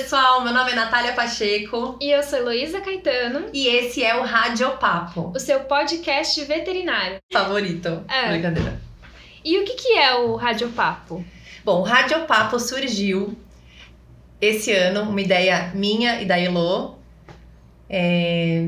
pessoal, meu nome é Natália Pacheco. E eu sou Heloísa Caetano. E esse é o Radiopapo, o seu podcast veterinário favorito. Brincadeira. E o que é o Radiopapo? Bom, o Radiopapo surgiu esse ano, uma ideia minha e da Elo,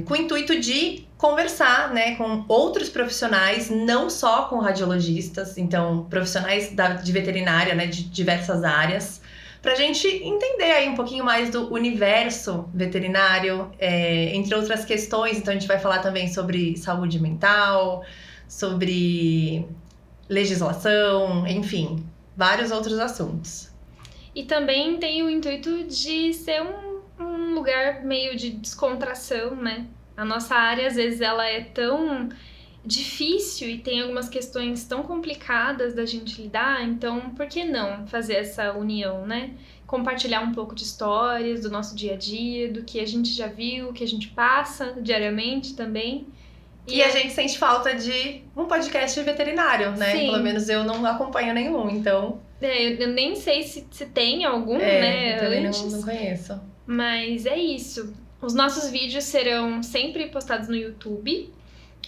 com o intuito de conversar, né, com outros profissionais, não só com radiologistas, então profissionais de veterinária, né, de diversas áreas, pra gente entender aí um pouquinho mais do universo veterinário, entre outras questões. Então a gente vai falar também sobre saúde mental, sobre legislação, enfim, vários outros assuntos. E também tem o intuito de ser um lugar meio de descontração, né? A nossa área, às vezes, ela é tão difícil e tem algumas questões tão complicadas da gente lidar, então por que não fazer essa união, né? Compartilhar um pouco de histórias do nosso dia a dia, do que a gente já viu, que a gente passa diariamente também. E a gente sente falta de um podcast veterinário, né? Sim. Pelo menos eu não acompanho nenhum, então... Eu nem sei se tem algum, né? Eu também antes. não conheço. Mas é isso. Os nossos vídeos serão sempre postados no YouTube.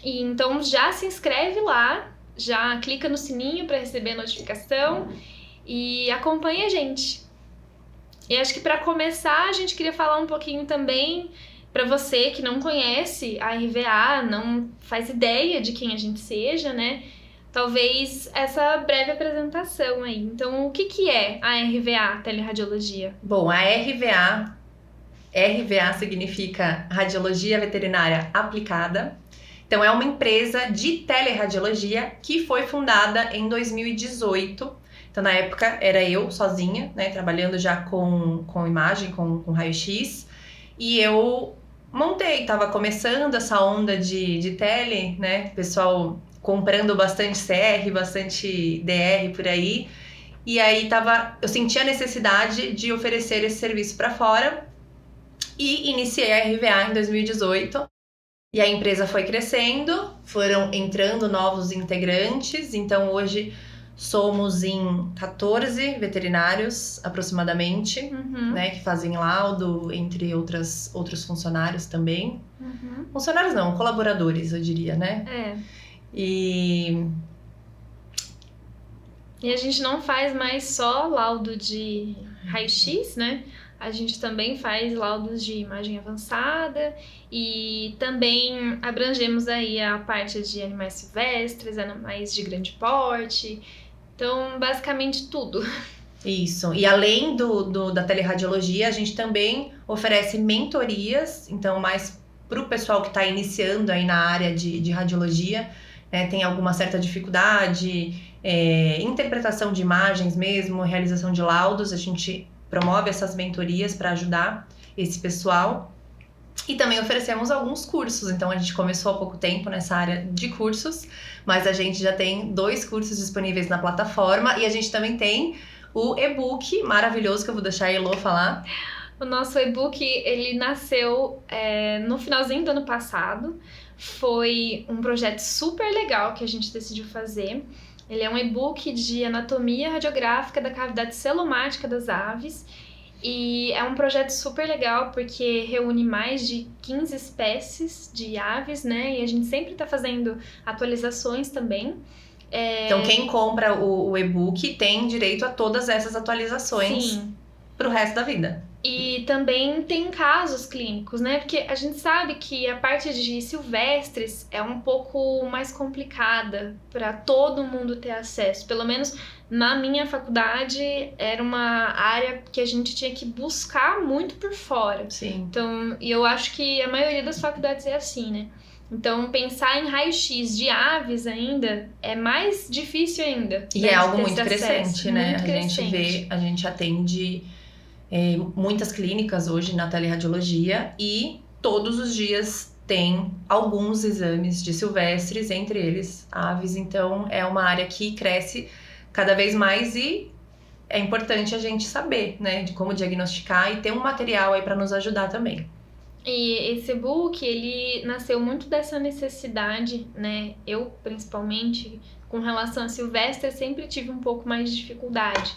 E então já se inscreve lá, já clica no sininho para receber a notificação e acompanha a gente. E acho que para começar a gente queria falar um pouquinho também para você que não conhece a RVA, não faz ideia de quem a gente seja, né? Talvez essa breve apresentação aí. Então, o que é a RVA, Teleradiologia? Bom, a RVA significa Radiologia Veterinária Aplicada. Então, é uma empresa de teleradiologia que foi fundada em 2018. Então, na época, era eu sozinha, né, trabalhando já com imagem, com raio-x. E eu montei, estava começando essa onda de tele, né, pessoal comprando bastante CR, bastante DR por aí. E aí eu senti a necessidade de oferecer esse serviço para fora e iniciei a RVA em 2018. E a empresa foi crescendo, foram entrando novos integrantes, então hoje somos em 14 veterinários aproximadamente, né, que fazem laudo, entre outros funcionários também. Funcionários não, colaboradores, eu diria, né? E a gente não faz mais só laudo de raio-x, né? A gente também faz laudos de imagem avançada e também abrangemos aí a parte de animais silvestres, animais de grande porte. Então, basicamente tudo. Isso. E além da teleradiologia, a gente também oferece mentorias, então mais para o pessoal que está iniciando aí na área de radiologia, né, tem alguma certa dificuldade, interpretação de imagens mesmo, realização de laudos, a gente promove essas mentorias para ajudar esse pessoal. E também oferecemos alguns cursos, então a gente começou há pouco tempo nessa área de cursos, mas a gente já tem 2 cursos disponíveis na plataforma e a gente também tem o e-book maravilhoso que eu vou deixar a Elo falar. O nosso e-book, ele nasceu no finalzinho do ano passado, foi um projeto super legal que a gente decidiu fazer. Ele é um e-book de anatomia radiográfica da cavidade celomática das aves e é um projeto super legal porque reúne mais de 15 espécies de aves, né? E a gente sempre está fazendo atualizações também. Então quem compra o e-book tem direito a todas essas atualizações pro resto da vida. E também tem casos clínicos, né? Porque a gente sabe que a parte de silvestres é um pouco mais complicada para todo mundo ter acesso. Pelo menos na minha faculdade era uma área que a gente tinha que buscar muito por fora. Sim. Então, e eu acho que a maioria das faculdades é assim, né? Então, pensar em raio-x de aves ainda é mais difícil ainda. E é algo muito crescente, né? A gente atende muitas clínicas hoje na teleradiologia e todos os dias tem alguns exames de silvestres, entre eles aves. Então, é uma área que cresce cada vez mais e é importante a gente saber, né, de como diagnosticar e ter um material aí para nos ajudar também. E esse e-book, ele nasceu muito dessa necessidade, né? Eu, principalmente, com relação a silvestre, sempre tive um pouco mais de dificuldade.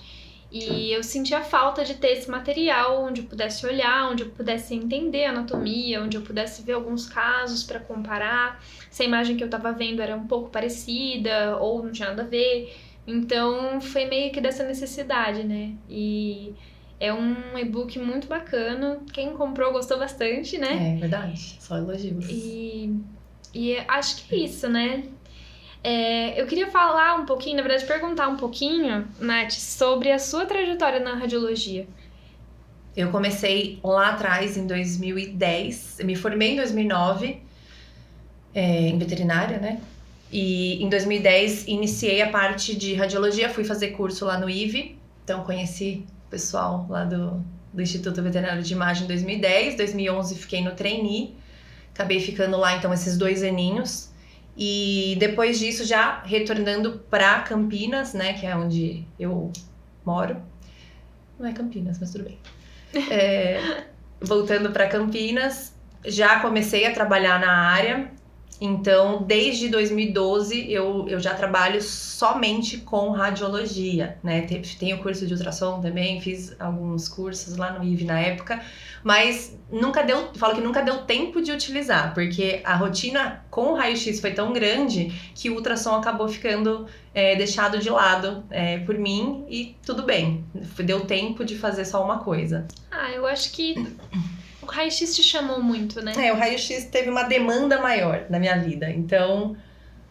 E eu sentia falta de ter esse material onde eu pudesse olhar, onde eu pudesse entender a anatomia, onde eu pudesse ver alguns casos para comparar se a imagem que eu estava vendo era um pouco parecida ou não tinha nada a ver. Então foi meio que dessa necessidade, né? E é um e-book muito bacana. Quem comprou gostou bastante, né? É verdade, só elogios. E acho que é isso, né? Eu queria falar um pouquinho, na verdade, perguntar um pouquinho, Nath, sobre a sua trajetória na radiologia. Eu comecei lá atrás, em 2010, me formei em 2009, em veterinária, né? E em 2010 iniciei a parte de radiologia, fui fazer curso lá no IVE, então conheci o pessoal lá do Instituto Veterinário de Imagem em 2010, 2011 fiquei no trainee, acabei ficando lá então esses 2 aninhos. E depois disso, já retornando para Campinas, né, que é onde eu moro. Não é Campinas, mas tudo bem. Voltando para Campinas, já comecei a trabalhar na área. Então, desde 2012, eu já trabalho somente com radiologia, né? Tenho curso de ultrassom também, fiz alguns cursos lá no IVE na época, mas falo que nunca deu tempo de utilizar, porque a rotina com o raio-x foi tão grande que o ultrassom acabou ficando deixado de lado por mim e tudo bem, deu tempo de fazer só uma coisa. Eu acho que o raio-x te chamou muito, né? O raio-x teve uma demanda maior na minha vida, então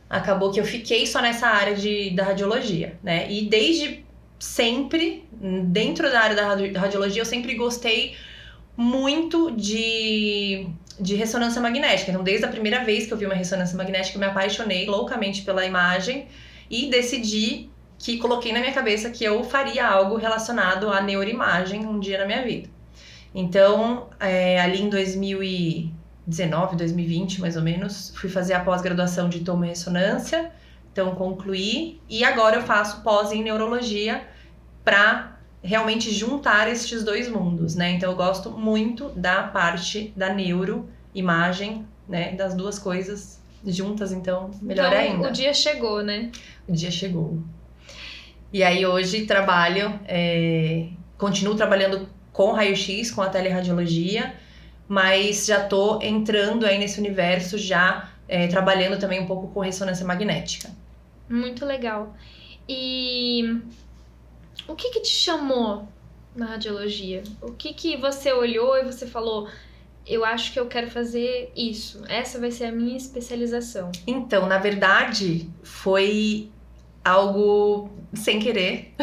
acabou que eu fiquei só nessa área da radiologia, né? E desde sempre, dentro da área da radiologia, eu sempre gostei muito de ressonância magnética. Então, desde a primeira vez que eu vi uma ressonância magnética, eu me apaixonei loucamente pela imagem e decidi coloquei na minha cabeça que eu faria algo relacionado à neuroimagem um dia na minha vida. Então, ali em 2019, 2020, mais ou menos, fui fazer a pós-graduação de tomorressonância, então concluí, e agora eu faço pós em neurologia para realmente juntar estes 2 mundos, né? Então eu gosto muito da parte da neuroimagem, né? Das 2 coisas juntas, então melhor ainda. Então o dia chegou, né? O dia chegou. E aí hoje continuo trabalhando com raio-x, com a teleradiologia, mas já tô entrando aí nesse universo já trabalhando também um pouco com ressonância magnética. Muito legal. E o que te chamou na radiologia? O que você olhou e você falou, eu acho que eu quero fazer isso, essa vai ser a minha especialização? Então, na verdade, foi algo sem querer,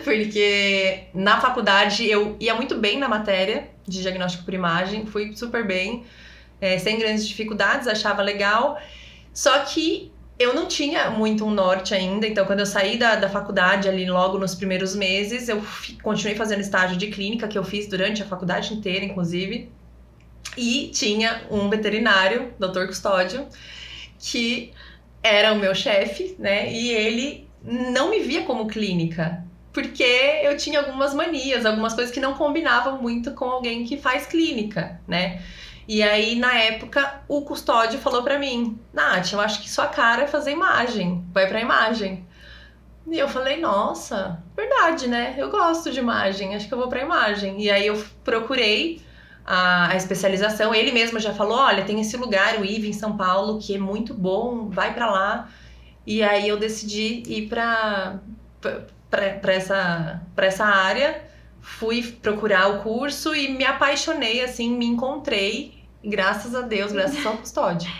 porque na faculdade eu ia muito bem na matéria de diagnóstico por imagem, fui super bem, sem grandes dificuldades, achava legal, só que eu não tinha muito um norte ainda, então quando eu saí da faculdade ali logo nos primeiros meses, eu continuei fazendo estágio de clínica, que eu fiz durante a faculdade inteira, inclusive, e tinha um veterinário, Dr. Custódio, que era o meu chefe, né, e ele não me via como clínica, porque eu tinha algumas manias, algumas coisas que não combinavam muito com alguém que faz clínica, né. E aí, na época, o Custódio falou pra mim, Nath, eu acho que sua cara é fazer imagem, vai pra imagem. E eu falei, nossa, verdade, né? Eu gosto de imagem, acho que eu vou pra imagem. E aí eu procurei a especialização, ele mesmo já falou, olha, tem esse lugar, o IVE em São Paulo, que é muito bom, vai pra lá. E aí eu decidi ir pra essa área, fui procurar o curso e me apaixonei, assim, me encontrei. Graças a Deus, graças ao Custódio.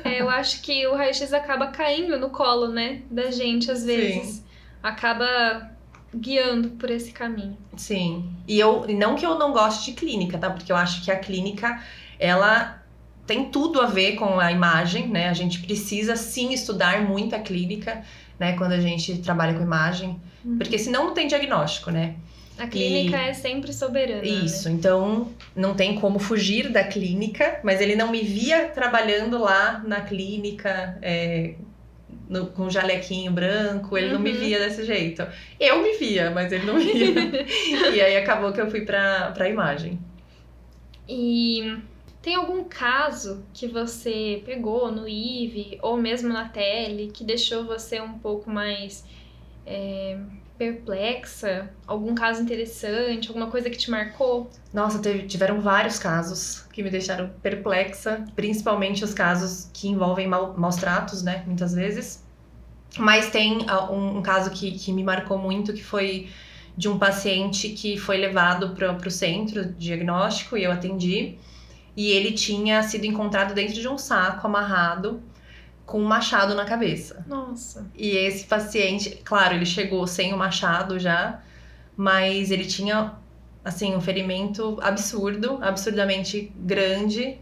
Eu acho que o raio-x acaba caindo no colo, né, da gente, às vezes. Sim. Acaba guiando por esse caminho. Sim. E não que eu não goste de clínica, tá? Porque eu acho que a clínica, ela tem tudo a ver com a imagem, né? A gente precisa, sim, estudar muito a clínica, né? Quando a gente trabalha com imagem. Porque senão não tem diagnóstico, né? A clínica é sempre soberana. Isso, né? Então não tem como fugir da clínica, mas ele não me via trabalhando lá na clínica com jalequinho branco, ele não me via desse jeito. Eu me via, mas ele não via. E aí acabou que eu fui pra imagem. E tem algum caso que você pegou no IVE ou mesmo na tele que deixou você um pouco mais perplexa? Algum caso interessante? Alguma coisa que te marcou? Nossa, tiveram vários casos que me deixaram perplexa, principalmente os casos que envolvem maus tratos, né, muitas vezes. Mas tem um caso que me marcou muito, que foi de um paciente que foi levado para o centro de diagnóstico e eu atendi. E ele tinha sido encontrado dentro de um saco, amarrado, com um machado na cabeça. Nossa. E esse paciente, claro, ele chegou sem o machado já, mas ele tinha, assim, um ferimento absurdamente grande.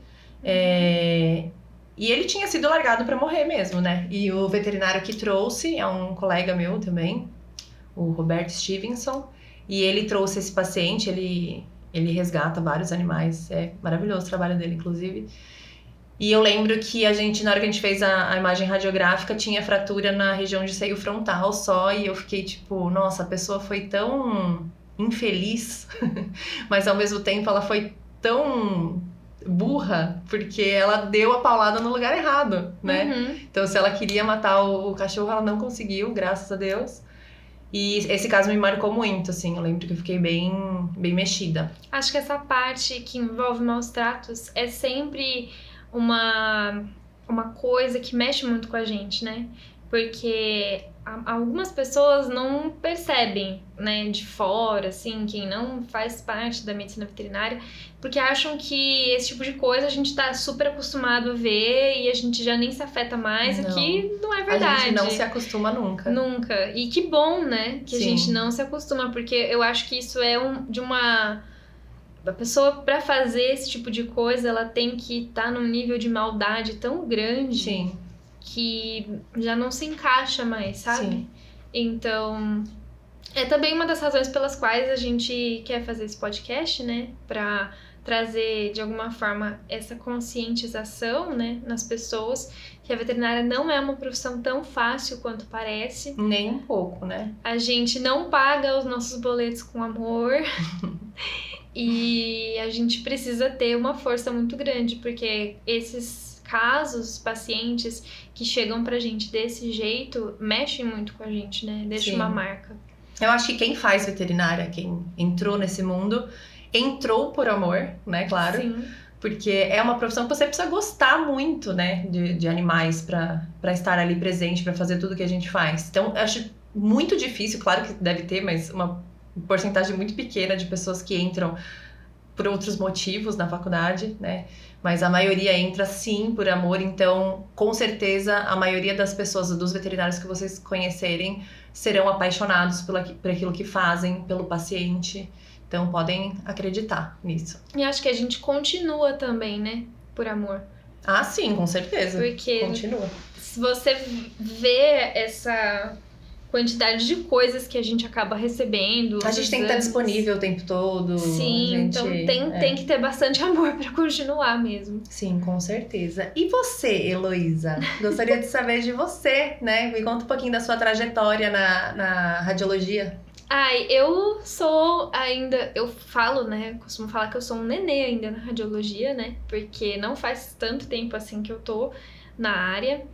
E ele tinha sido largado para morrer mesmo, né? E o veterinário que trouxe é um colega meu também, o Roberto Stevenson, e ele trouxe esse paciente, ele resgata vários animais, é maravilhoso o trabalho dele, inclusive. E eu lembro que a gente, na hora que a gente fez a imagem radiográfica, tinha fratura na região de seio frontal só, e eu fiquei tipo, nossa, a pessoa foi tão infeliz, mas ao mesmo tempo ela foi tão burra, porque ela deu a paulada no lugar errado, né? Uhum. Então, se ela queria matar o cachorro, ela não conseguiu, graças a Deus. E esse caso me marcou muito, assim, eu lembro que eu fiquei bem mexida. Acho que essa parte que envolve maus tratos é sempre uma coisa que mexe muito com a gente, né? Porque algumas pessoas não percebem, né, de fora, assim, quem não faz parte da medicina veterinária, porque acham que esse tipo de coisa a gente tá super acostumado a ver e a gente já nem se afeta mais, o que não é verdade. A gente não se acostuma nunca. Nunca. E que bom, né, que Sim. a gente não se acostuma, porque eu acho que isso é a pessoa, pra fazer esse tipo de coisa, ela tem que estar num nível de maldade tão grande. Sim. Que já não se encaixa mais, sabe? Sim. Então, é também uma das razões pelas quais a gente quer fazer esse podcast, né? Pra trazer, de alguma forma, essa conscientização, né, nas pessoas, que a veterinária não é uma profissão tão fácil quanto parece. Nem um pouco, né? A gente não paga os nossos boletos com amor. E a gente precisa ter uma força muito grande, porque esses casos, pacientes que chegam pra gente desse jeito, mexem muito com a gente, né? Deixa Sim. uma marca. Eu acho que quem faz veterinária, quem entrou nesse mundo, entrou por amor, né? Claro. Sim. Porque é uma profissão que você precisa gostar muito, né? De animais pra estar ali presente, pra fazer tudo que a gente faz. Então, eu acho muito difícil, claro que deve ter, mas uma porcentagem muito pequena de pessoas que entram por outros motivos na faculdade, né? Mas a maioria entra sim por amor, então com certeza a maioria das pessoas, dos veterinários que vocês conhecerem, serão apaixonados por aquilo que fazem, pelo paciente. Então podem acreditar nisso. E acho que a gente continua também, né? Por amor. Ah, sim, com certeza. Porque continua. Se você vê essa quantidade de coisas que a gente acaba recebendo. A gente tem que estar disponível o tempo todo. Sim, então tem que ter bastante amor para continuar mesmo. Sim, com certeza. E você, Heloísa? Gostaria de saber de você, né? Me conta um pouquinho da sua trajetória na radiologia. Ai, eu sou ainda, eu falo, né, costumo falar que eu sou um nenê ainda na radiologia, né, porque não faz tanto tempo assim que eu tô na área,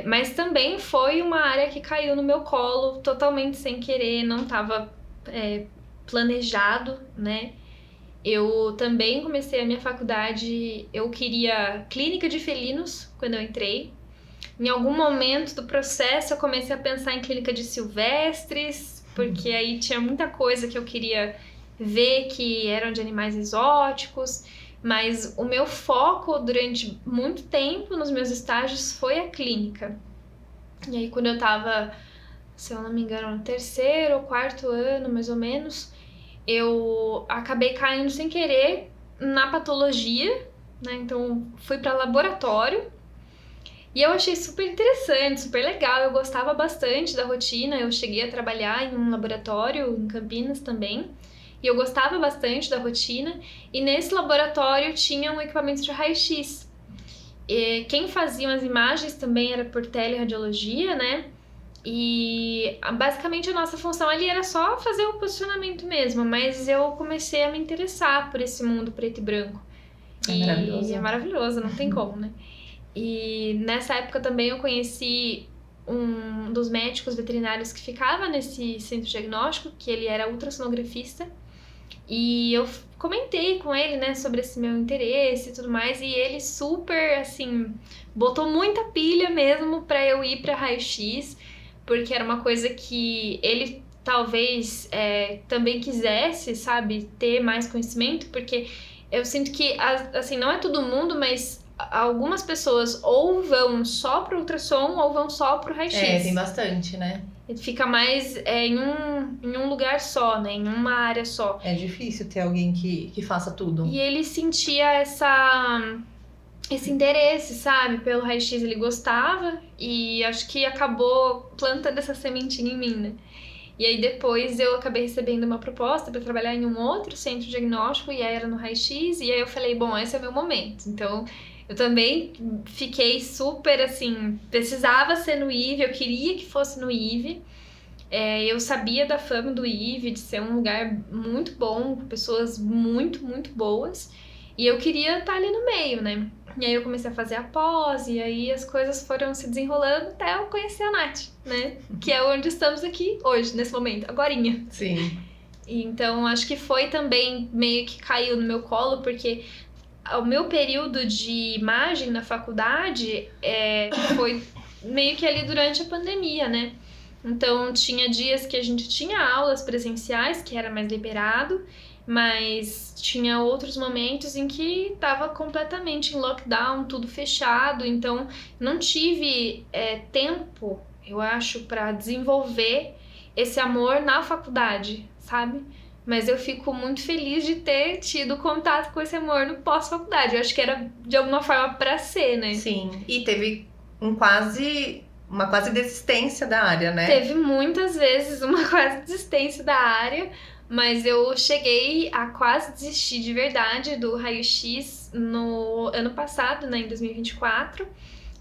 mas também foi uma área que caiu no meu colo totalmente sem querer, não tava planejado, né. Eu também comecei a minha faculdade, eu queria clínica de felinos quando eu entrei. Em algum momento do processo eu comecei a pensar em clínica de silvestres, porque aí tinha muita coisa que eu queria ver que eram de animais exóticos, mas o meu foco durante muito tempo nos meus estágios foi a clínica. E aí quando eu tava, se eu não me engano, no 3º ou 4º ano, mais ou menos, eu acabei caindo sem querer na patologia, né? Então fui para laboratório. E eu achei super interessante, super legal, eu gostava bastante da rotina, eu cheguei a trabalhar em um laboratório em Campinas também, e eu gostava bastante da rotina, e nesse laboratório tinha um equipamento de raio-x. E quem fazia as imagens também era por teleradiologia, né? E basicamente a nossa função ali era só fazer o posicionamento mesmo, mas eu comecei a me interessar por esse mundo preto e branco. Maravilhoso. É maravilhoso, não tem como, né? E nessa época também eu conheci um dos médicos veterinários que ficava nesse centro diagnóstico, que ele era ultrassonografista, e eu comentei com ele, né, sobre esse meu interesse e tudo mais, e ele super, assim, botou muita pilha mesmo pra eu ir pra raio-x, porque era uma coisa que ele talvez também quisesse, sabe, ter mais conhecimento, porque eu sinto que, assim, não é todo mundo, mas algumas pessoas ou vão só pro ultrassom ou vão só pro raio-x. Tem bastante, né? Fica mais em um lugar só, né? Em uma área só. É difícil ter alguém que faça tudo. E ele sentia esse interesse, sabe? Pelo raio-x, ele gostava e acho que acabou plantando essa sementinha em mim, né? E aí depois eu acabei recebendo uma proposta para trabalhar em um outro centro diagnóstico e aí era no raio-x, e aí eu falei, bom, esse é o meu momento. Então eu também fiquei super assim, precisava ser no IVE, eu queria que fosse no IVE. Eu sabia da fama do IVE, de ser um lugar muito bom, com pessoas muito, muito boas. E eu queria estar ali no meio, né? E aí eu comecei a fazer a pós, e aí as coisas foram se desenrolando até eu conhecer a Nath, né? Que é onde estamos aqui hoje, nesse momento, agorinha. Sim. Então acho que foi também meio que caiu no meu colo, porque o meu período de imagem na faculdade foi meio que ali durante a pandemia, né? Então tinha dias que a gente tinha aulas presenciais, que era mais liberado, mas tinha outros momentos em que estava completamente em lockdown, tudo fechado, então não tive tempo, eu acho, para desenvolver esse amor na faculdade, sabe? Mas eu fico muito feliz de ter tido contato com esse amor no pós-faculdade. Eu acho que era de alguma forma pra ser, né? Sim, e teve uma quase desistência da área, né? Teve muitas vezes uma quase desistência da área, mas eu cheguei a quase desistir de verdade do raio-x no ano passado, né, em 2024.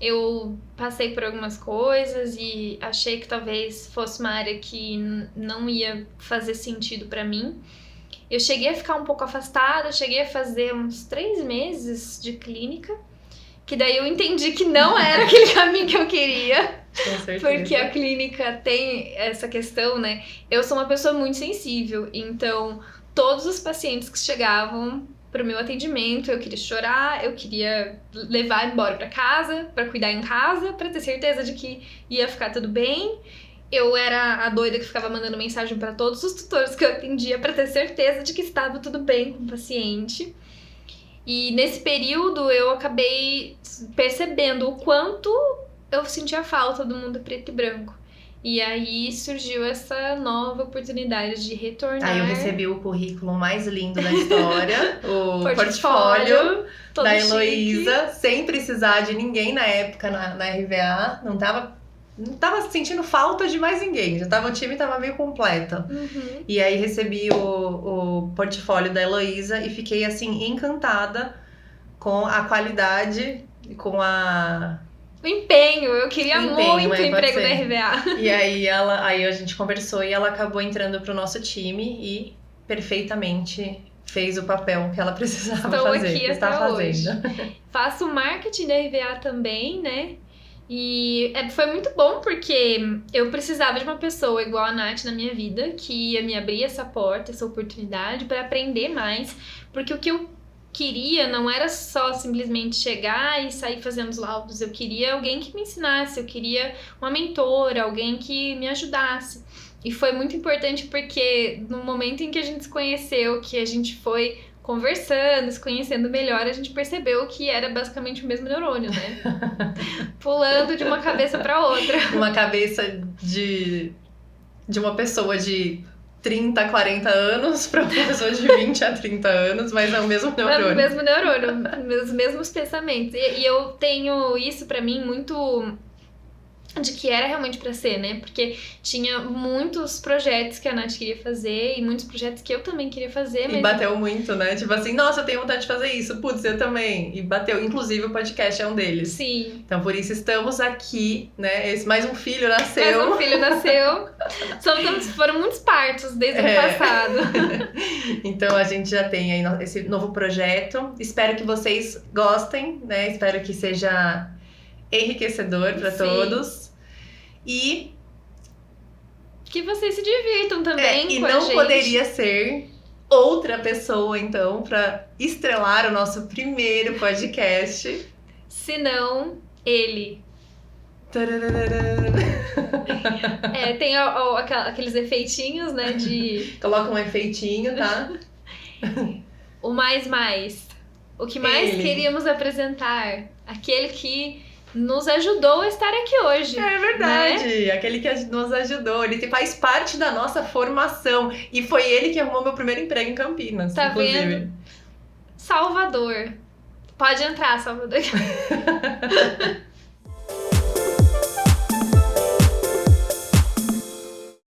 Eu passei por algumas coisas e achei que talvez fosse uma área que não ia fazer sentido pra mim. Eu cheguei a ficar um pouco afastada, cheguei a fazer uns 3 meses de clínica, que daí eu entendi que não era aquele caminho que eu queria. Com certeza. Porque a clínica tem essa questão, né? Eu sou uma pessoa muito sensível, então todos os pacientes que chegavam pro meu atendimento, eu queria chorar, eu queria levar embora pra casa, pra cuidar em casa, pra ter certeza de que ia ficar tudo bem. Eu era a doida que ficava mandando mensagem pra todos os tutores que eu atendia pra ter certeza de que estava tudo bem com o paciente. E nesse período eu acabei percebendo o quanto eu sentia falta do mundo preto e branco. E aí surgiu essa nova oportunidade de retornar. Aí eu recebi o currículo mais lindo da história, o portfólio da Heloísa, sem precisar de ninguém na época na RVA. Não tava sentindo falta de mais ninguém, o time tava meio completo. Uhum. E aí recebi o portfólio da Heloísa e fiquei assim encantada com a qualidade e com o empenho, eu queria muito o emprego da RVA. E aí a gente conversou e ela acabou entrando pro nosso time e perfeitamente fez o papel que ela precisava fazer. Está fazendo. Faço marketing da RVA também, né? E foi muito bom porque eu precisava de uma pessoa igual a Nath na minha vida, que ia me abrir essa porta, essa oportunidade para aprender mais, porque o que eu queria não era só simplesmente chegar e sair fazendo os laudos, eu queria alguém que me ensinasse, eu queria uma mentora, alguém que me ajudasse. E foi muito importante porque no momento em que a gente se conheceu, que a gente foi conversando, se conhecendo melhor, a gente percebeu que era basicamente o mesmo neurônio, né? Pulando de uma cabeça para outra. Uma cabeça de uma pessoa de 30 a 40 anos para uma pessoa de 20 a 30 anos, mas é o mesmo neurônio. É o mesmo neurônio, os mesmos pensamentos. E eu tenho isso pra mim muito de que era realmente pra ser, né? Porque tinha muitos projetos que a Nath queria fazer e muitos projetos que eu também queria fazer. Mas... E bateu muito, né? Tipo assim, nossa, eu tenho vontade de fazer isso. Putz, eu também. E bateu. Inclusive, o podcast é um deles. Sim. Então, por isso, estamos aqui, né? Mais um filho nasceu. Mais um filho nasceu. Foram muitos partos desde o passado. Então, a gente já tem aí esse novo projeto. Espero que vocês gostem, né? Espero que seja enriquecedor para todos. E que vocês se divirtam também e com a não gente. poderia ser outra pessoa, então, para estrelar o nosso primeiro podcast. Senão, ele. Tararara. Tem aqueles efeitinhos, né, de... Coloca um efeitinho, tá? O mais. O que mais Ele. queríamos apresentar. Aquele que nos ajudou a estar aqui hoje. É verdade, aquele que nos ajudou, ele faz parte da nossa formação. E foi ele que arrumou meu primeiro emprego em Campinas, Tá inclusive. vendo? Salvador. Pode entrar, Salvador.